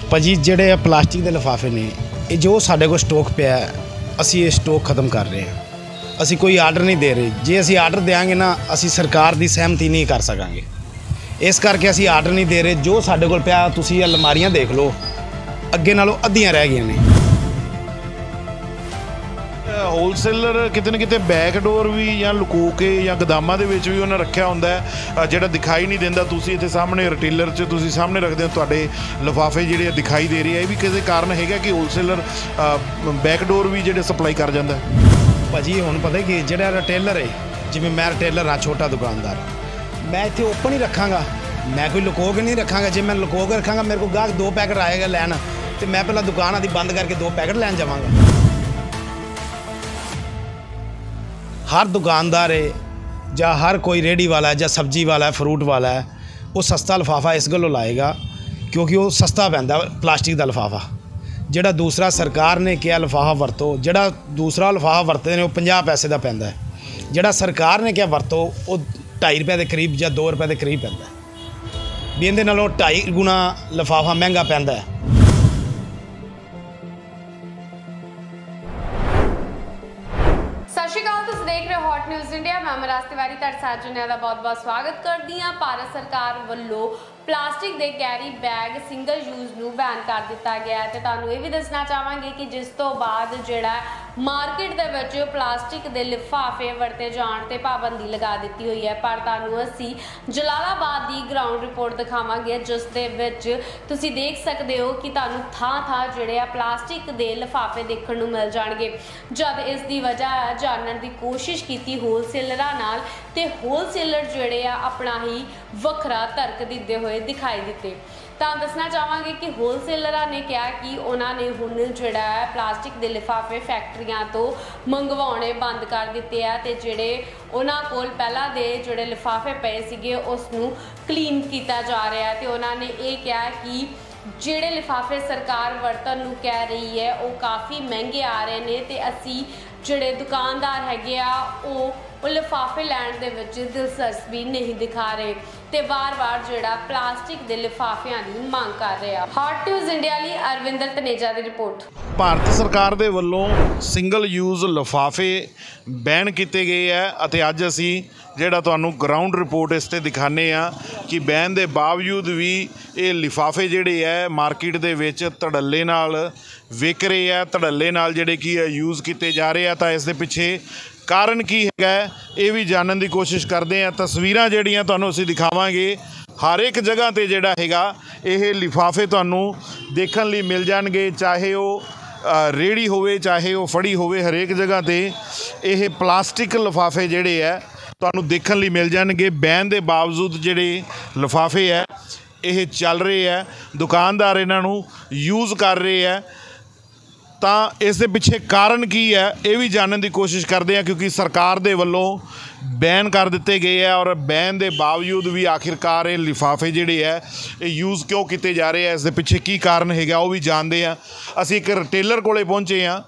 ਭਾਜੀ ਜਿਹੜੇ ਆ ਪਲਾਸਟਿਕ ਦੇ ਲਿਫਾਫੇ ਨੇ ਇਹ ਜੋ ਸਾਡੇ ਕੋਲ ਸਟਾਕ ਪਿਆ ਅਸੀਂ ਇਹ ਸਟਾਕ ਖਤਮ ਕਰ ਰਹੇ ਹਾਂ। ਅਸੀਂ ਕੋਈ ਆਰਡਰ नहीं दे रहे। ਜੇ ਅਸੀਂ ਆਰਡਰ ਦੇਾਂਗੇ ਨਾ ਅਸੀਂ ਸਰਕਾਰ ਦੀ ਸਹਿਮਤੀ ਨਹੀਂ ਕਰ ਸਕਾਂਗੇ। ਇਸ ਕਰਕੇ ਅਸੀਂ ਆਰਡਰ नहीं दे रहे। ਜੋ ਸਾਡੇ ਕੋਲ ਪਿਆ ਤੁਸੀਂ ਅਲਮਾਰੀਆਂ ਦੇਖ ਲਓ ਅੱਗੇ ਨਾਲੋਂ ਅੱਧੀਆਂ ਰਹਿ ਗਈਆਂ ਨੇ। ਹੋਲਸੇਲਰ ਕਿਤੇ ਨਾ ਕਿਤੇ ਬੈਕਡੋਰ ਵੀ ਜਾਂ ਲੁਕੋ ਕੇ ਜਾਂ ਗੋਦਾਮਾਂ ਦੇ ਵਿੱਚ ਵੀ ਉਹਨਾਂ ਰੱਖਿਆ ਹੁੰਦਾ ਹੈ ਜਿਹੜਾ ਦਿਖਾਈ ਨਹੀਂ ਦਿੰਦਾ। ਤੁਸੀਂ ਇੱਥੇ ਸਾਹਮਣੇ ਰਿਟੇਲਰ 'ਚ ਤੁਸੀਂ ਸਾਹਮਣੇ ਰੱਖਦੇ ਹੋ ਤੁਹਾਡੇ ਲਿਫਾਫੇ ਜਿਹੜੇ ਦਿਖਾਈ ਦੇ ਰਹੇ ਆ। ਇਹ ਵੀ ਕਿਸੇ ਕਾਰਨ ਹੈਗਾ ਕਿ ਹੋਲਸੇਲਰ ਬੈਕਡੋਰ ਵੀ ਜਿਹੜੇ ਸਪਲਾਈ ਕਰ ਜਾਂਦਾ। ਭਾਜੀ ਹੁਣ ਪਤਾ ਕਿ ਜਿਹੜਾ ਰਿਟੇਲਰ ਹੈ ਜਿਵੇਂ ਮੈਂ ਰਿਟੇਲਰ ਹਾਂ ਛੋਟਾ ਦੁਕਾਨਦਾਰ ਮੈਂ ਇੱਥੇ ਓਪਨ ਹੀ ਰੱਖਾਂਗਾ। ਮੈਂ ਕੋਈ ਲੁਕੋ ਕੇ ਨਹੀਂ ਰੱਖਾਂਗਾ। ਜੇ ਮੈਂ ਲੁਕੋ ਕੇ ਰੱਖਾਂਗਾ ਮੇਰੇ ਕੋਲ ਗਾਹਕ 2 ਪੈਕਟ ਆਏਗਾ ਲੈਣ ਤੇ ਮੈਂ ਪਹਿਲਾਂ ਦੁਕਾਨ ਆਦੀ ਬੰਦ ਕਰਕੇ 2 ਪੈਕਟ ਲੈਣ ਜਾਵਾਂਗਾ। हर दुकानदार है ਜਾਂ हर कोई रेहड़ी वाला है ਜਾਂ सब्जी वाला है फ्रूट वाला है वो सस्ता लिफाफा इस गलों लाएगा क्योंकि वो सस्ता पैंदा प्लास्टिक का लिफाफा। ਜਿਹੜਾ दूसरा सरकार ने किया लिफाफा वरतो ਜਿਹੜਾ दूसरा लिफाफा वरतते हैं वो 50 पैसे का पैंदा है। ਜਿਹੜਾ सरकार ने किया वरतो वो 2.5 रुपए के करीब ਜਾਂ 2 रुपए के करीब पैंदा है। भी इहदे नालों 2.5 गुना लिफाफा महंगा पैंदा है। न्यूज़ इंडिया मैं अमराज तिवारी तुहाडे साथ जुड़ने का बहुत बहुत स्वागत करती हाँ। भारत सरकार वालों प्लास्टिक के कैरी बैग सिंगल यूज़ नूं बैन कर दिता गया है। तो तुहानूं ये भी दसना चाहांगे कि जिस तो बाद जिहड़ा मार्केट दे विच प्लास्टिक के लिफाफे वरते जाण ते पाबंदी लगा दी हुई है। पर तुहानूं असीं जलालाबाद की ग्राउंड रिपोर्ट दिखावांगे जिस दे विच तुसीं देख सकते हो कि तुहानूं थां थां जिहड़े आ प्लास्टिक के लिफाफे देखण नूं मिल जाणगे। जद इस दी वजह जानण दी कोशिश कीती होलसेलरां नाल ते होलसेलर जिहड़े आ अपना ही वखरा तर्क दिंदे होए दिखाई दिते। तो दसना चाहांगे कि होलसेलर ने कहा कि उन्होंने हुण जिहड़ा है प्लास्टिक के लिफाफे फैक्ट्रियां तो मंगवाने बंद कर दिते हैं ते जिहड़े उन्हां कोल पहला दे जिहड़े लिफाफे पे सीगे उसनूं क्लीन किया जा रहा है। तो उन्होंने ये कहा कि जिहड़े लिफाफे सरकार वरतन नूं कह रही है वो काफ़ी महंगे आ रहे हैं तो असी जिहड़े दुकानदार हैगे आ वो लिफाफे लैण दे विच दिलचस्पी नहीं दिखा रहे ते बार-बार जिहड़ा प्लास्टिक के लिफाफिਆਂ ਦੀ मांग कर रहे हैं। हॉट न्यूज़ इंडिया ਲਈ अरविंदर तनेजा ਦੀ रिपोर्ट। ਭਾਰਤ ਸਰਕਾਰ ਦੇ ਵੱਲੋਂ ਸਿੰਗਲ ਯੂਜ਼ ਲਿਫਾਫੇ ਬੈਨ ਕੀਤੇ ਗਏ ਹੈ ਅਤੇ ਅੱਜ ਅਸੀਂ ਜਿਹੜਾ ਤੁਹਾਨੂੰ ਗਰਾਊਂਡ ਰਿਪੋਰਟ ਇਸ ਤੇ ਦਿਖਾਣੇ ਆ ਕਿ ਬੈਨ ਦੇ ਬਾਵਜੂਦ ਵੀ ਇਹ ਲਿਫਾਫੇ ਜਿਹੜੇ ਹੈ ਮਾਰਕੀਟ ਦੇ ਵਿੱਚ ਧੜੱਲੇ ਨਾਲ ਵਿਕ ਰਹੇ ਆ, ਧੜੱਲੇ ਨਾਲ ਜਿਹੜੇ ਕੀ ਯੂਜ਼ ਕੀਤੇ ਜਾ ਰਹੇ ਆ। ਤਾਂ ਇਸ ਦੇ ਪਿੱਛੇ ਕਾਰਨ ਕੀ ਹੈਗਾ ਇਹ ਵੀ ਜਾਣਨ ਦੀ ਕੋਸ਼ਿਸ਼ ਕਰਦੇ ਆ। ਤਸਵੀਰਾਂ ਜਿਹੜੀਆਂ ਤੁਹਾਨੂੰ ਅਸੀਂ ਦਿਖਾਵਾਂਗੇ हर एक जगह पर जोड़ा हैगा ये लिफाफे तुहानूं देखण लई मिल जाणगे, चाहे वो रेहड़ी होवे चाहे वो फड़ी होवे, हरेक जगह पर यह प्लास्टिक लिफाफे जोड़े है तुहानूं देखण लई मिल जाणगे। बैन के बावजूद जोड़े लिफाफे है ये चल रहे हैं, दुकानदार इन्हां यूज़ कर रहे हैं। तो इस दे पिछे कारण की है ये भी जानने की कोशिश करते हैं क्योंकि सरकार दे वल्लों बैन कर दिते गए हैं और बैन के बावजूद भी आखिरकार ये लिफाफे जिहड़े है ये यूज़ क्यों किए जा रहे हैं, इस दे पिछे की कारण हैगा वो भी जानते हैं। असीं एक रिटेलर कोले पहुँचे हाँ,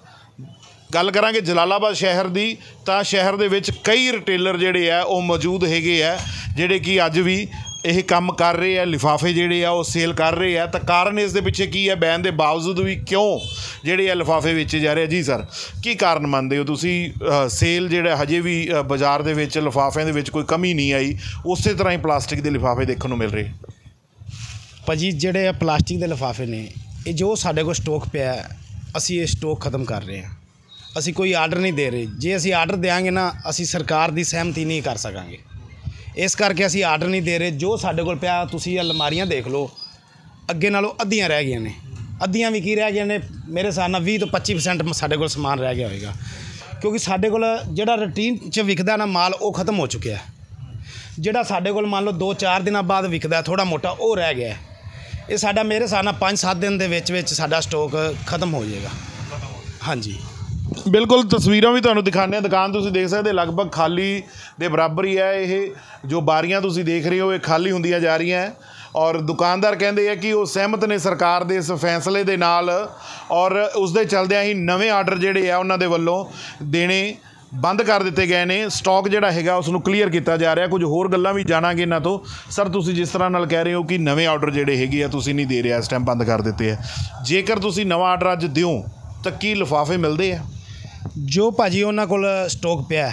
गल करांगे जलालाबाद शहर की। तो शहर दे विच कई रिटेलर जिहड़े है वो मौजूद हैगे है जिहड़े कि अज भी यह काम कर रहे हैं, लिफाफे जिहड़े आ वो सेल कर रहे हैं। तो कारण इस दे पिछे की है, बैन के बावजूद भी क्यों जिहड़े लिफाफे बेचे जा रहे हैं। जी सर की कारण मानते हो तुसीं सेल जिहड़ा हजे भी बाजार दे विच लिफाफिਆਂ ਦੇ ਵਿੱਚ कोई कमी नहीं आई, उस तरह ही प्लास्टिक के लिफाफे देखने को मिल रहे। भाजी जिहड़े प्लास्टिक के लिफाफे ने ये जो साडे कोल स्टॉक पिया असीं ये स्टॉक खत्म कर रहे हैं। असीं कोई आर्डर नहीं दे रहे। जे असीं आर्डर देंगे ना असीं सरकार की सहमति नहीं कर सकांगे। इस करके असीं आर्डर नहीं दे रहे। जो साडे कोल पिया तुसीं अलमारियां देख लो अगे नालों अद्धियां रह गईयां ने। अद्धियां भी की रह गईयां ने मेरे हिसाब नाल 20 तो 25% साडे कोल समान रह गया होएगा क्योंकि साडे कोल जिहड़ा रूटीन च विकदा ना माल वो खत्म हो चुकिया है। जिहड़ा साडे कोल मान लो 2-4 दिनों बाद विकदा थोड़ा मोटा वो रह गया है। ये साडा मेरे हिसाब नाल 5-7 दिन दे विच साडा स्टॉक खत्म हो जाएगा। हाँ जी बिल्कुल तस्वीरों भी तुहानूं दिखाने दुकान तुसीं देख सकते लगभग खाली दे बराबर ही है। ये जो बारियां तुसीं देख रहे हो ये खाली होंदियां जा रही हैं और दुकानदार कहते हैं कि वो सहमत ने सरकार के इस फैसले के नाल और उस दे चलदियां ही नवे आर्डर जिहड़े आ उन्हां दे वल्लों देने ਬੰਦ ਕਰ ਦਿੱਤੇ ਗਏ ਨੇ। ਸਟਾਕ ਜਿਹੜਾ ਹੈਗਾ ਉਸ ਨੂੰ ਕਲੀਅਰ ਕੀਤਾ ਜਾ ਰਿਹਾ। ਕੁਝ ਹੋਰ ਗੱਲਾਂ ਵੀ ਜਾਣਾਂਗੇ ਇਹਨਾਂ ਤੋਂ। ਸਰ, ਤੁਸੀਂ ਜਿਸ ਤਰ੍ਹਾਂ ਨਾਲ ਕਹਿ ਰਹੇ ਹੋ ਕਿ ਨਵੇਂ ਆਰਡਰ ਜਿਹੜੇ ਹੈਗੇ ਆ ਤੁਸੀਂ ਨਹੀਂ ਦੇ ਰਿਹਾ, ਇਸ ਟਾਈਮ ਬੰਦ ਕਰ ਦਿੱਤੇ ਆ, ਜੇਕਰ ਤੁਸੀਂ ਨਵਾਂ ਆਰਡਰ ਅੱਜ ਦਿਓ ਤਾਂ ਕੀ ਲਿਫਾਫੇ ਮਿਲਦੇ ਆ? ਜੋ ਭਾਜੀ ਉਹਨਾਂ ਕੋਲ ਸਟਾਕ ਪਿਆ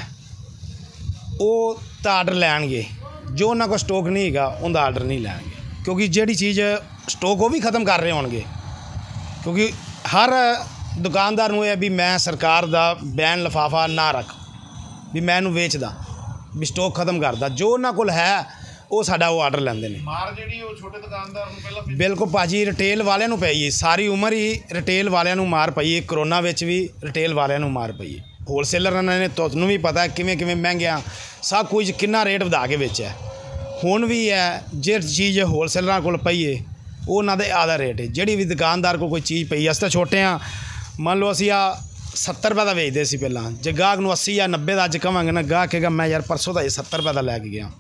ਉਹ ਤਾਂ ਆਰਡਰ ਲੈਣਗੇ, ਜੋ ਉਹਨਾਂ ਕੋਲ ਸਟਾਕ ਨਹੀਂ ਹੈਗਾ ਉਹਦਾ ਆਰਡਰ ਨਹੀਂ ਲੈਣਗੇ, ਕਿਉਂਕਿ ਜਿਹੜੀ ਚੀਜ਼ ਸਟਾਕ ਉਹ ਵੀ ਖਤਮ ਕਰ ਰਹੇ ਹੋਣਗੇ। ਕਿਉਂਕਿ ਹਰ ਦੁਕਾਨਦਾਰ ਨੂੰ ਇਹ ਵੀ ਮੈਂ ਸਰਕਾਰ ਦਾ ਬੈਨ ਲਿਫਾਫਾ ਨਾ ਰੱਖ, ਵੀ ਮੈਂ ਇਹਨੂੰ ਵੇਚਦਾ, ਵੀ ਸਟਾਕ ਖਤਮ ਕਰਦਾ। ਜੋ ਉਹਨਾਂ ਕੋਲ ਹੈ ਉਹ ਸਾਡਾ ਉਹ ਆਰਡਰ ਲੈਂਦੇ ਨੇ। ਮਾਰ ਜਿਹੜੀ ਉਹ ਛੋਟੇ ਦੁਕਾਨਦਾਰ ਨੂੰ ਪਹਿਲਾਂ ਬਿਲਕੁਲ ਭਾਜੀ, ਰਿਟੇਲ ਵਾਲਿਆਂ ਨੂੰ ਪਈ ਹੈ, ਸਾਰੀ ਉਮਰ ਹੀ ਰਿਟੇਲ ਵਾਲਿਆਂ ਨੂੰ ਮਾਰ ਪਈ ਹੈ। ਕਰੋਨਾ ਵਿੱਚ ਵੀ ਰਿਟੇਲ ਵਾਲਿਆਂ ਨੂੰ ਮਾਰ ਪਈ ਹੈ। ਹੋਲਸੇਲਰਾਂ ਨੇ, ਤੁਹਾਨੂੰ ਵੀ ਪਤਾ ਕਿਵੇਂ ਕਿਵੇਂ ਮਹਿੰਗਿਆਂ ਸਭ ਕੁਝ ਕਿੰਨਾ ਰੇਟ ਵਧਾ ਕੇ ਵੇਚਿਆ। ਹੁਣ ਵੀ ਹੈ, ਜੇ ਚੀਜ਼ ਹੋਲਸੇਲਰਾਂ ਕੋਲ ਪਈ ਹੈ ਉਹ ਉਹਨਾਂ ਦੇ ਆਧਾ ਰੇਟ ਹੈ। ਜਿਹੜੀ ਵੀ ਦੁਕਾਨਦਾਰ ਕੋਲ ਕੋਈ ਚੀਜ਼ ਪਈ, ਅਸੀਂ ਤਾਂ ਛੋਟੇ ਹਾਂ, ਮੰਨ ਲਓ ਅਸੀਂ 70 ਰੁਪਏ ਦਾ ਵੇਚਦੇ ਸੀ ਪਹਿਲਾਂ, ਜੇ ਗਾਹਕ ਨੂੰ 80 ਜਾਂ 90 ਦਾ ਅੱਜ ਕਵਾਂਗੇ ਨਾ, ਗਾਹਕ ਕਹੇਗਾ ਮੈਂ ਯਾਰ ਪਰਸੋਂ ਦਾ 70 ਰੁਪਏ ਦਾ ਲੈ ਕੇ ਗਿਆ।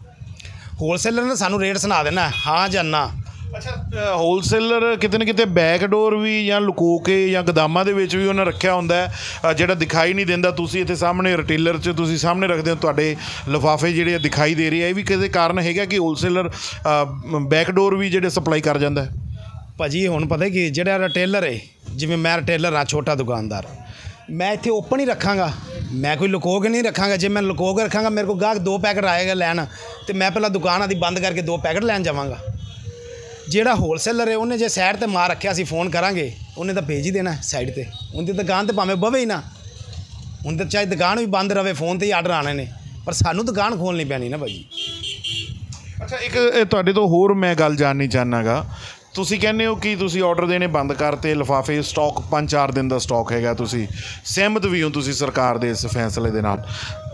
ਹੋਲਸੇਲਰ ਨੇ ਸਾਨੂੰ ਰੇਟ ਸੁਣਾ ਦੇਣਾ ਹਾਂ ਜਾਂ ਨਾ। ਅੱਛਾ, ਹੋਲਸੇਲਰ ਕਿਤੇ ਨਾ ਕਿਤੇ ਬੈਕਡੋਰ ਵੀ ਜਾਂ ਲੁਕੋ ਕੇ ਜਾਂ ਗੋਦਾਮਾਂ ਦੇ ਵਿੱਚ ਵੀ ਉਹਨਾਂ ਰੱਖਿਆ ਹੁੰਦਾ ਹੈ, ਜਿਹੜਾ ਦਿਖਾਈ ਨਹੀਂ ਦਿੰਦਾ। ਤੁਸੀਂ ਇੱਥੇ ਸਾਹਮਣੇ ਰਿਟੇਲਰ 'ਚ ਤੁਸੀਂ ਸਾਹਮਣੇ ਰੱਖਦੇ ਹੋ, ਤੁਹਾਡੇ ਲਿਫਾਫੇ ਜਿਹੜੇ ਦਿਖਾਈ ਦੇ ਰਹੇ ਆ। ਇਹ ਵੀ ਕਿਸੇ ਕਾਰਨ ਹੈਗਾ ਕਿ ਹੋਲਸੇਲਰ ਬੈਕਡੋਰ ਵੀ ਜਿਹੜੇ ਸਪਲਾਈ ਕਰ ਜਾਂਦਾ ਹੈ? ਭਾਜੀ ਹੁਣ ਪਤਾ ਕਿ ਜਿਹੜਾ ਰਿਟੇਲਰ ਹੈ, ਜਿਵੇਂ ਮੈਂ ਰਿਟੇਲਰ ਹਾਂ, ਛੋਟਾ ਦੁਕਾਨਦਾਰ, ਮੈਂ ਇੱਥੇ ਓਪਨ ਹੀ ਰੱਖਾਂਗਾ, ਮੈਂ ਕੋਈ ਲੁਕੋ ਕੇ ਨਹੀਂ ਰੱਖਾਂਗਾ। ਜੇ ਮੈਂ ਲੁਕੋ ਕੇ ਰੱਖਾਂਗਾ, ਮੇਰੇ ਕੋਲ ਗਾਹਕ 2 ਪੈਕਟ ਆਏਗਾ ਲੈਣ, ਤੇ ਮੈਂ ਪਹਿਲਾਂ ਦੁਕਾਨ ਆਦੀ ਬੰਦ ਕਰਕੇ 2 ਪੈਕਟ ਲੈਣ ਜਾਵਾਂਗਾ। ਜਿਹੜਾ ਹੋਲਸੇਲਰ ਹੈ ਉਹਨੇ ਜੇ ਸਾਈਡ 'ਤੇ ਮਾਰ ਰੱਖਿਆ, ਅਸੀਂ ਫੋਨ ਕਰਾਂਗੇ, ਉਹਨੇ ਤਾਂ ਭੇਜ ਹੀ ਦੇਣਾ ਸਾਈਡ 'ਤੇ। ਉਹਦੀ ਦੁਕਾਨ 'ਤੇ ਭਾਵੇਂ ਬਵੇ ਹੀ ਨਾ, ਹੁਣ ਤਾਂ ਚਾਹੇ ਦੁਕਾਨ ਵੀ ਬੰਦ ਰਵੇ, ਫੋਨ 'ਤੇ ਹੀ ਆਰਡਰ ਆਣੇ ਨੇ, ਪਰ ਸਾਨੂੰ ਦੁਕਾਨ ਖੋਲ੍ਹਣੀ ਪੈਣੀ ਨਾ ਭਾਜੀ। ਅੱਛਾ, ਇੱਕ ਤੁਹਾਡੇ ਤੋਂ ਹੋਰ ਮੈਂ ਗੱਲ ਜਾਣਨੀ ਚਾਹੁੰਦਾ। ਤੁਸੀਂ ਕਹਿੰਦੇ ਹੋ ਕਿ ਤੁਸੀਂ ਆਰਡਰ ਦੇਣੇ ਬੰਦ ਕਰਤੇ, ਲਿਫਾਫੇ ਸਟਾਕ 5-4 ਦਿਨ ਦਾ ਸਟਾਕ ਹੈਗਾ, ਤੁਸੀਂ ਸਹਿਮਤ ਵੀ ਹੋ ਤੁਸੀਂ ਸਰਕਾਰ ਦੇ ਇਸ ਫੈਸਲੇ ਦੇ ਨਾਲ।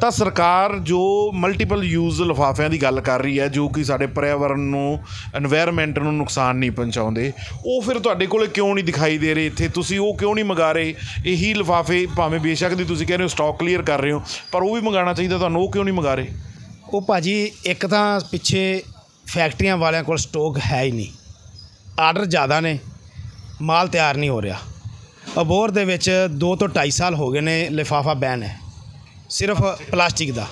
ਤਾਂ ਸਰਕਾਰ ਜੋ ਮਲਟੀਪਲ ਯੂਜ਼ ਲਿਫਾਫਿਆਂ ਦੀ ਗੱਲ ਕਰ ਰਹੀ ਹੈ, ਜੋ ਕਿ ਸਾਡੇ ਪਰਿਆਵਰਨ ਨੂੰ, এনवायरमेंट ਨੂੰ ਨੁਕਸਾਨ ਨਹੀਂ ਪਹੁੰਚਾਉਂਦੇ, ਉਹ ਫਿਰ ਤੁਹਾਡੇ ਕੋਲ ਕਿਉਂ ਨਹੀਂ ਦਿਖਾਈ ਦੇ ਰਹੇ ਇੱਥੇ? ਤੁਸੀਂ ਉਹ ਕਿਉਂ ਨਹੀਂ ਮੰਗਾ ਰਹੇ? ਇਹੀ ਲਿਫਾਫੇ ਭਾਵੇਂ ਬੇਸ਼ੱਕ ਦੀ ਤੁਸੀਂ ਕਹਿ ਰਹੇ ਹੋ ਸਟਾਕ ਕਲੀਅਰ ਕਰ ਰਹੇ ਹੋ, ਪਰ ਉਹ ਵੀ ਮੰਗਾਉਣਾ ਚਾਹੀਦਾ ਤੁਹਾਨੂੰ, ਉਹ ਕਿਉਂ ਨਹੀਂ ਮੰਗਾ ਰਹੇ? ਉਹ ਭਾਜੀ ਇੱਕ ਤਾਂ ਪਿੱਛੇ ਫੈਕਟਰੀਆਂ ਵਾਲਿਆਂ ਕੋਲ ਸਟਾਕ ਹੈ ਹੀ ਨਹੀਂ, ਆਰਡਰ ਜ਼ਿਆਦਾ ਨੇ, ਮਾਲ ਤਿਆਰ ਨਹੀਂ ਹੋ ਰਿਹਾ। ਅਬੋਹਰ ਦੇ ਵਿੱਚ 2 ਤੋਂ 2.5 ਸਾਲ ਹੋ ਗਏ ਨੇ ਲਿਫਾਫਾ ਬੈਨ ਹੈ, ਸਿਰਫ ਪਲਾਸਟਿਕ ਦਾ।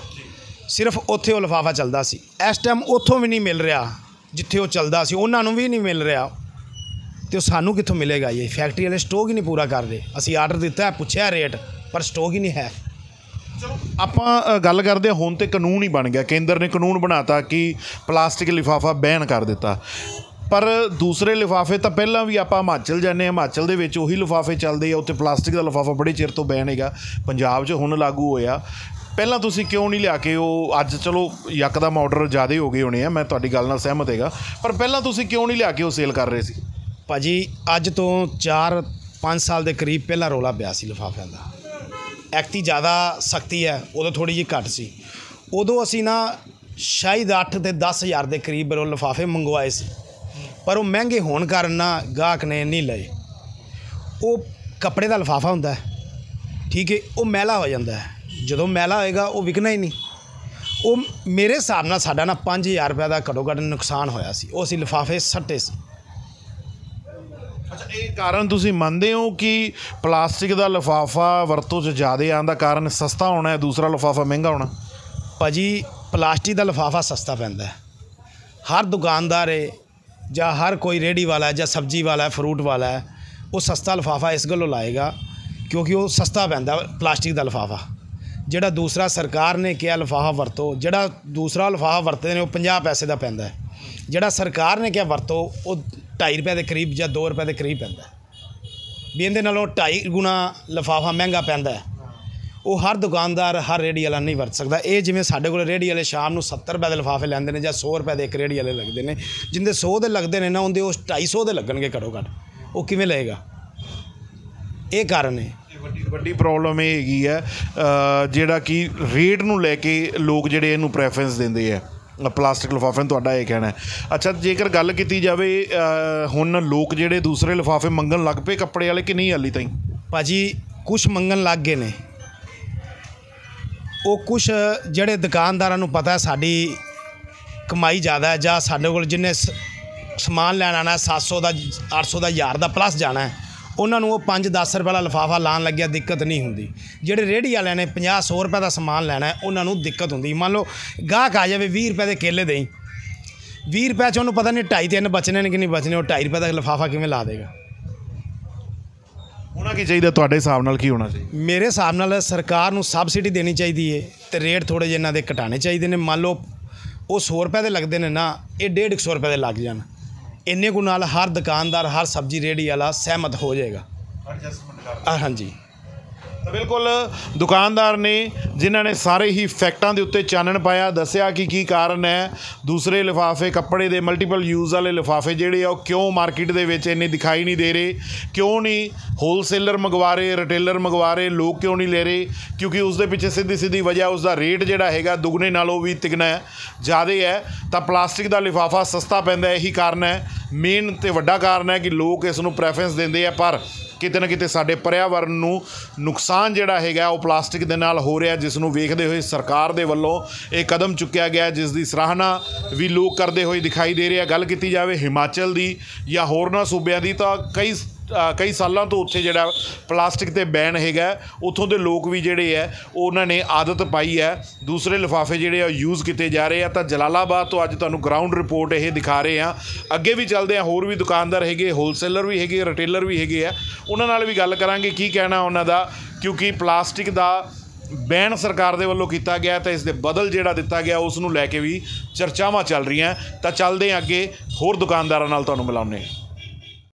ਸਿਰਫ ਉੱਥੇ ਉਹ ਲਿਫਾਫਾ ਚੱਲਦਾ ਸੀ, ਇਸ ਟਾਈਮ ਉੱਥੋਂ ਵੀ ਨਹੀਂ ਮਿਲ ਰਿਹਾ ਜਿੱਥੇ ਉਹ ਚੱਲਦਾ ਸੀ, ਉਹਨਾਂ ਨੂੰ ਵੀ ਨਹੀਂ ਮਿਲ ਰਿਹਾ, ਅਤੇ ਉਹ ਸਾਨੂੰ ਕਿੱਥੋਂ ਮਿਲੇਗਾ? ਇਹ ਫੈਕਟਰੀ ਵਾਲੇ ਸਟਾਕ ਹੀ ਨਹੀਂ ਪੂਰਾ ਕਰ ਰਹੇ। ਅਸੀਂ ਆਰਡਰ ਦਿੱਤਾ, ਪੁੱਛਿਆ ਰੇਟ, ਪਰ ਸਟਾਕ ਹੀ ਨਹੀਂ ਹੈ। ਚਲੋ ਆਪਾਂ ਗੱਲ ਕਰਦੇ ਹਾਂ, ਹੁਣ ਤੇ ਕਾਨੂੰਨ ਹੀ ਬਣ ਗਿਆ, ਕੇਂਦਰ ਨੇ ਕਾਨੂੰਨ ਬਣਾਤਾ ਕਿ ਪਲਾਸਟਿਕ ਲਿਫਾਫਾ ਬੈਨ ਕਰ ਦਿੱਤਾ। ਪਰ ਦੂਸਰੇ ਲਿਫਾਫੇ ਤਾਂ ਪਹਿਲਾਂ ਵੀ ਆਪਾਂ ਹਿਮਾਚਲ ਜਾਂਦੇ ਹਾਂ, ਹਿਮਾਚਲ ਦੇ ਵਿੱਚ ਉਹੀ ਲਿਫਾਫੇ ਚੱਲਦੇ ਆ, ਉੱਥੇ ਪਲਾਸਟਿਕ ਦਾ ਲਿਫਾਫਾ ਬੜੇ ਚਿਰ ਤੋਂ ਬੈਨ ਹੈਗਾ। ਪੰਜਾਬ 'ਚ ਹੁਣ ਲਾਗੂ ਹੋਇਆ, ਪਹਿਲਾਂ ਤੁਸੀਂ ਕਿਉਂ ਨਹੀਂ ਲਿਆ ਕੇ ਉਹ? ਅੱਜ ਚਲੋ ਯਕਦਮ ਆਰਡਰ ਜ਼ਿਆਦਾ ਹੋ ਗਏ ਹੋਣੇ ਆ, ਮੈਂ ਤੁਹਾਡੀ ਗੱਲ ਨਾਲ ਸਹਿਮਤ ਹੈਗਾ, ਪਰ ਪਹਿਲਾਂ ਤੁਸੀਂ ਕਿਉਂ ਨਹੀਂ ਲਿਆ ਕੇ ਉਹ ਸੇਲ ਕਰ ਰਹੇ ਸੀ? ਭਾਜੀ ਅੱਜ ਤੋਂ 4-5 ਸਾਲ ਦੇ ਕਰੀਬ ਪਹਿਲਾਂ ਰੌਲਾ ਪਿਆ ਸੀ ਲਿਫਾਫਿਆਂ ਦਾ। ਐਕਤੀ ਜ਼ਿਆਦਾ ਸਖਤੀ ਹੈ, ਉਦੋਂ ਥੋੜ੍ਹੀ ਜਿਹੀ ਘੱਟ ਸੀ। ਉਦੋਂ ਅਸੀਂ ਨਾ ਸ਼ਾਇਦ 8 ਤੇ 10 ਹਜ਼ਾਰ ਦੇ ਕਰੀਬ ਉਹ ਲਿਫਾਫੇ ਮੰਗਵਾਏ ਸੀ, ਪਰ ਉਹ ਮਹਿੰਗੇ ਹੋਣ ਕਾਰਨ ਨਾ ਗਾਹਕ ਨੇ ਨਹੀਂ ਲਏ। ਉਹ ਕੱਪੜੇ ਦਾ ਲਿਫਾਫਾ ਹੁੰਦਾ ਹੈ, ਠੀਕ ਹੈ, ਉਹ ਮੈਲਾ ਹੋ ਜਾਂਦਾ ਹੈ, ਜਦੋਂ ਮੈਲਾ ਹੋਏਗਾ ਉਹ ਵਿਕਣਾ ਹੀ ਨਹੀਂ। ਉਹ ਮੇਰੇ ਹਿਸਾਬ ਨਾਲ ਸਾਡਾ ਨਾ 5000 ਰੁਪਏ ਦਾ ਘੱਟੋ ਘੱਟ ਨੁਕਸਾਨ ਹੋਇਆ ਸੀ, ਉਹ ਅਸੀਂ ਲਿਫਾਫੇ ਸੱਟੇ ਸੀ। ਅੱਛਾ, ਇਹ ਕਾਰਨ ਤੁਸੀਂ ਮੰਨਦੇ ਹੋ ਕਿ ਪਲਾਸਟਿਕ ਦਾ ਲਿਫਾਫਾ ਵਰਤੋਂ 'ਚ ਜ਼ਿਆਦਾ ਆਉਣ ਦਾ ਕਾਰਨ ਸਸਤਾ ਹੋਣਾ ਹੈ, ਦੂਸਰਾ ਲਿਫਾਫਾ ਮਹਿੰਗਾ ਹੋਣਾ? ਭਾਜੀ ਪਲਾਸਟਿਕ ਦਾ ਲਿਫਾਫਾ ਸਸਤਾ ਪੈਂਦਾ ਹੈ। ਹਰ ਦੁਕਾਨਦਾਰ ਹੈ ਜਾਂ ਹਰ ਕੋਈ ਰੇਹੜੀ ਵਾਲਾ ਹੈ ਜਾਂ ਸਬਜ਼ੀ ਵਾਲਾ ਹੈ, ਫਰੂਟ ਵਾਲਾ ਹੈ, ਉਹ ਸਸਤਾ ਲਿਫਾਫਾ ਇਸ ਗੱਲੋਂ ਲਾਏਗਾ ਕਿਉਂਕਿ ਉਹ ਸਸਤਾ ਪੈਂਦਾ ਪਲਾਸਟਿਕ ਦਾ ਲਿਫਾਫਾ। ਜਿਹੜਾ ਦੂਸਰਾ ਸਰਕਾਰ ਨੇ ਕਿਹਾ ਲਿਫਾਫਾ ਵਰਤੋ, ਜਿਹੜਾ ਦੂਸਰਾ ਲਿਫਾਫਾ ਵਰਤਦੇ ਨੇ ਉਹ 50 ਪੈਸੇ ਦਾ ਪੈਂਦਾ ਹੈ। ਜਿਹੜਾ ਸਰਕਾਰ ਨੇ ਕਿਹਾ ਵਰਤੋ ਉਹ 2.5 ਰੁਪਏ ਦੇ ਕਰੀਬ ਜਾਂ 2 ਰੁਪਏ ਦੇ ਕਰੀਬ ਪੈਂਦਾ, ਵੀ ਇਹਦੇ ਨਾਲੋਂ 2.5 ਗੁਣਾ ਲਿਫਾਫਾ ਮਹਿੰਗਾ ਪੈਂਦਾ ਹੈ। ਉਹ ਹਰ ਦੁਕਾਨਦਾਰ, ਹਰ ਰੇਹੜੀ ਵਾਲਾ ਨਹੀਂ ਵਰਤ ਸਕਦਾ। ਇਹ ਜਿਵੇਂ ਸਾਡੇ ਕੋਲ ਰੇਹੜੀ ਵਾਲੇ ਸ਼ਾਮ ਨੂੰ 70 ਰੁਪਏ ਦੇ ਲਿਫਾਫੇ ਲੈਂਦੇ ਨੇ ਜਾਂ 100 ਰੁਪਏ ਦੇ ਇੱਕ ਰੇਹੜੀ ਵਾਲੇ ਲੱਗਦੇ ਨੇ, ਜਿੰਦੇ 100 ਦੇ ਲੱਗਦੇ ਨੇ ਨਾ ਉਹਦੇ ਉਹ 250 ਦੇ ਲੱਗਣਗੇ ਘੱਟੋ ਘੱਟ, ਉਹ ਕਿਵੇਂ ਲਏਗਾ? ਇਹ ਕਾਰਨ ਹੈ। ਵੱਡੀ ਪ੍ਰੋਬਲਮ ਇਹ ਹੈਗੀ ਹੈ ਜਿਹੜਾ ਕਿ ਰੇਟ ਨੂੰ ਲੈ ਕੇ ਲੋਕ ਜਿਹੜੇ ਇਹਨੂੰ ਪ੍ਰੈਫਰੈਂਸ ਦਿੰਦੇ ਆ ਪਲਾਸਟਿਕ ਲਿਫਾਫੇ ਨੂੰ, ਤੁਹਾਡਾ ਇਹ ਕਹਿਣਾ ਹੈ। ਅੱਛਾ, ਜੇਕਰ ਗੱਲ ਕੀਤੀ ਜਾਵੇ ਹੁਣ ਲੋਕ ਜਿਹੜੇ ਦੂਸਰੇ ਲਿਫਾਫੇ ਮੰਗਣ ਲੱਗ ਪਏ ਕੱਪੜੇ ਵਾਲੇ ਕਿ ਨਹੀਂ ਹਾਲੀ ਤਾਈਂ? ਭਾਜੀ ਕੁਛ ਮੰਗਣ ਲੱਗ ਗਏ ਨੇ, ਉਹ ਕੁਛ ਜਿਹੜੇ ਦੁਕਾਨਦਾਰਾਂ ਨੂੰ ਪਤਾ ਸਾਡੀ ਕਮਾਈ ਜ਼ਿਆਦਾ ਹੈ ਜਾਂ ਸਾਡੇ ਕੋਲ ਜਿੰਨੇ ਸਮਾਨ ਲੈਣ ਆਉਣਾ 700 ਦਾ 800 ਦਾ 1000 ਦਾ ਪਲੱਸ ਜਾਣਾ ਹੈ, ਉਹਨਾਂ ਨੂੰ ਉਹ 5-10 ਰੁਪਏ ਵਾਲਾ ਲਿਫਾਫਾ ਲਾਉਣ ਲੱਗਿਆ ਦਿੱਕਤ ਨਹੀਂ ਹੁੰਦੀ। ਜਿਹੜੇ ਰੇਹੜੀ ਵਾਲਿਆਂ ਨੇ 50-100 ਰੁਪਏ ਦਾ ਸਮਾਨ ਲੈਣਾ ਉਹਨਾਂ ਨੂੰ ਦਿੱਕਤ ਹੁੰਦੀ। ਮੰਨ ਲਓ ਗਾਹਕ ਆ ਜਾਵੇ 20 ਰੁਪਏ ਦੇ ਕੇਲੇ ਦੇਈ, 20 ਰੁਪਏ 'ਚ ਉਹਨੂੰ ਪਤਾ ਨਹੀਂ 2.5-3 ਬਚਣੇ ਨੇ ਕਿ ਨਹੀਂ ਬਚਣੇ, ਉਹ 2.5 ਰੁਪਏ ਦਾ ਲਿਫਾਫਾ ਕਿਵੇਂ ਲਾ ਦੇਗਾ। ਹੋਣਾ ਕੀ ਚਾਹੀਦਾ ਤੁਹਾਡੇ ਹਿਸਾਬ ਨਾਲ, ਕੀ ਹੋਣਾ ਚਾਹੀਦਾ? ਮੇਰੇ ਹਿਸਾਬ ਨਾਲ ਸਰਕਾਰ ਨੂੰ ਸਬਸਿਡੀ ਦੇਣੀ ਚਾਹੀਦੀ ਹੈ ਅਤੇ ਰੇਟ ਥੋੜ੍ਹੇ ਜਿਹੇ ਇਹਨਾਂ ਦੇ ਘਟਾਉਣੇ ਚਾਹੀਦੇ ਨੇ। ਮੰਨ ਲਓ ਉਹ 100 ਰੁਪਏ ਦੇ ਲੱਗਦੇ ਨੇ ਨਾ, ਇਹ 150 ਰੁਪਏ ਦੇ ਲੱਗ ਜਾਣ, ਇੰਨੇ ਕੁ ਨਾਲ ਹਰ ਦੁਕਾਨਦਾਰ, ਹਰ ਸਬਜ਼ੀ ਰੇਹੜੀ ਵਾਲਾ ਸਹਿਮਤ ਹੋ ਜਾਏਗਾ। ਹਾਂਜੀ, ਤਾਂ ਬਿਲਕੁਲ ਦੁਕਾਨਦਾਰ ਨੇ ਜਿਨ੍ਹਾਂ ਨੇ ਸਾਰੇ ਹੀ ਫੈਕਟਾਂ ਦੇ ਉੱਤੇ ਚਾਨਣ ਪਾਇਆ, ਦੱਸਿਆ ਕਿ ਕੀ ਕਾਰਨ ਹੈ ਦੂਸਰੇ ਲਿਫਾਫੇ, ਕੱਪੜੇ ਦੇ ਮਲਟੀਪਲ ਯੂਜ਼ ਵਾਲੇ ਲਿਫਾਫੇ ਜਿਹੜੇ ਆ ਉਹ ਕਿਉਂ ਮਾਰਕੀਟ ਦੇ ਵਿੱਚ ਇੰਨੇ ਦਿਖਾਈ ਨਹੀਂ ਦੇ ਰਹੇ, ਕਿਉਂ ਨਹੀਂ ਹੋਲਸੇਲਰ ਮੰਗਵਾ ਰਹੇ, ਰਿਟੇਲਰ ਮੰਗਵਾ ਰਹੇ, ਲੋਕ ਕਿਉਂ ਨਹੀਂ ਲੈ ਰਹੇ? ਕਿਉਂਕਿ ਉਸ ਦੇ ਪਿੱਛੇ ਸਿੱਧੀ ਸਿੱਧੀ ਵਜ੍ਹਾ ਉਸ ਦਾ ਰੇਟ ਜਿਹੜਾ ਹੈਗਾ ਦੁੱਗਣੇ ਨਾਲੋਂ ਵੀ ਤਿਗਣਾ ਜ਼ਿਆਦਾ ਹੈ। ਤਾਂ ਪਲਾਸਟਿਕ ਦਾ ਲਿਫਾਫਾ ਸਸਤਾ ਪੈਂਦਾ, ਇਹੀ ਕਾਰਨ ਹੈ, ਮੇਨ ਅਤੇ ਵੱਡਾ ਕਾਰਨ ਹੈ ਕਿ ਲੋਕ ਇਸ ਨੂੰ ਪ੍ਰੈਫਰੈਂਸ ਦਿੰਦੇ ਆ। ਪਰ ਕਿਤੇ ਨਾ ਕਿਤੇ ਸਾਡੇ ਪਰਿਆਵਰਨ ਨੂੰ ਨੁਕਸਾਨ ਜਿਹੜਾ ਹੈਗਾ ਉਹ ਪਲਾਸਟਿਕ ਦੇ ਨਾਲ ਹੋ ਰਿਹਾ, ਜਿਸ ਨੂੰ ਵੇਖਦੇ ਹੋਏ ਸਰਕਾਰ ਦੇ ਵੱਲੋਂ ਇਹ ਕਦਮ ਚੁੱਕਿਆ ਗਿਆ, ਜਿਸ ਦੀ ਸਰਾਹਨਾ ਵੀ ਲੋਕ ਕਰਦੇ ਹੋਏ ਦਿਖਾਈ ਦੇ ਰਹੇ ਆ। ਗੱਲ ਕੀਤੀ ਜਾਵੇ ਹਿਮਾਚਲ ਦੀ ਜਾਂ ਹੋਰਨਾਂ ਸੂਬਿਆਂ ਦੀ, ਤਾਂ ਕਈ ਸਾਲਾਂ ਤੋਂ ਉੱਥੇ ਜਿਹੜਾ ਪਲਾਸਟਿਕ 'ਤੇ ਬੈਨ ਹੈਗਾ, ਉੱਥੋਂ ਦੇ ਲੋਕ ਵੀ ਜਿਹੜੇ ਹੈ ਉਹਨਾਂ ਨੇ ਆਦਤ ਪਾਈ ਹੈ, ਦੂਸਰੇ ਲਿਫਾਫੇ ਜਿਹੜੇ ਆ ਯੂਜ਼ ਕੀਤੇ ਜਾ ਰਹੇ ਆ। ਤਾਂ ਜਲਾਲਾਬਾਦ ਤੋਂ ਅੱਜ ਤੁਹਾਨੂੰ ਗਰਾਊਂਡ ਰਿਪੋਰਟ ਇਹ ਦਿਖਾ ਰਹੇ ਆ। ਅੱਗੇ ਵੀ ਚੱਲਦੇ ਆ, ਹੋਰ ਵੀ ਦੁਕਾਨਦਾਰ ਹੈਗੇ, ਹੋਲਸੇਲਰ ਵੀ ਹੈਗੇ, ਰਿਟੇਲਰ ਵੀ ਹੈਗੇ ਆ, ਉਹਨਾਂ ਨਾਲ ਵੀ ਗੱਲ ਕਰਾਂਗੇ ਕੀ ਕਹਿਣਾ ਉਹਨਾਂ ਦਾ। ਕਿਉਂਕਿ ਪਲਾਸਟਿਕ ਦਾ ਬੈਨ ਸਰਕਾਰ ਦੇ ਵੱਲੋਂ ਕੀਤਾ ਗਿਆ ਤਾਂ ਇਸ ਦੇ ਬਦਲ ਜਿਹੜਾ ਦਿੱਤਾ ਗਿਆ ਉਸ ਨੂੰ ਲੈ ਕੇ ਵੀ ਚਰਚਾਵਾਂ ਚੱਲ ਰਹੀਆਂ। ਤਾਂ ਚੱਲਦੇ ਹਾਂ ਅੱਗੇ, ਹੋਰ ਦੁਕਾਨਦਾਰਾਂ ਨਾਲ ਤੁਹਾਨੂੰ ਮਿਲਾਉਂਦੇ ਹਾਂ।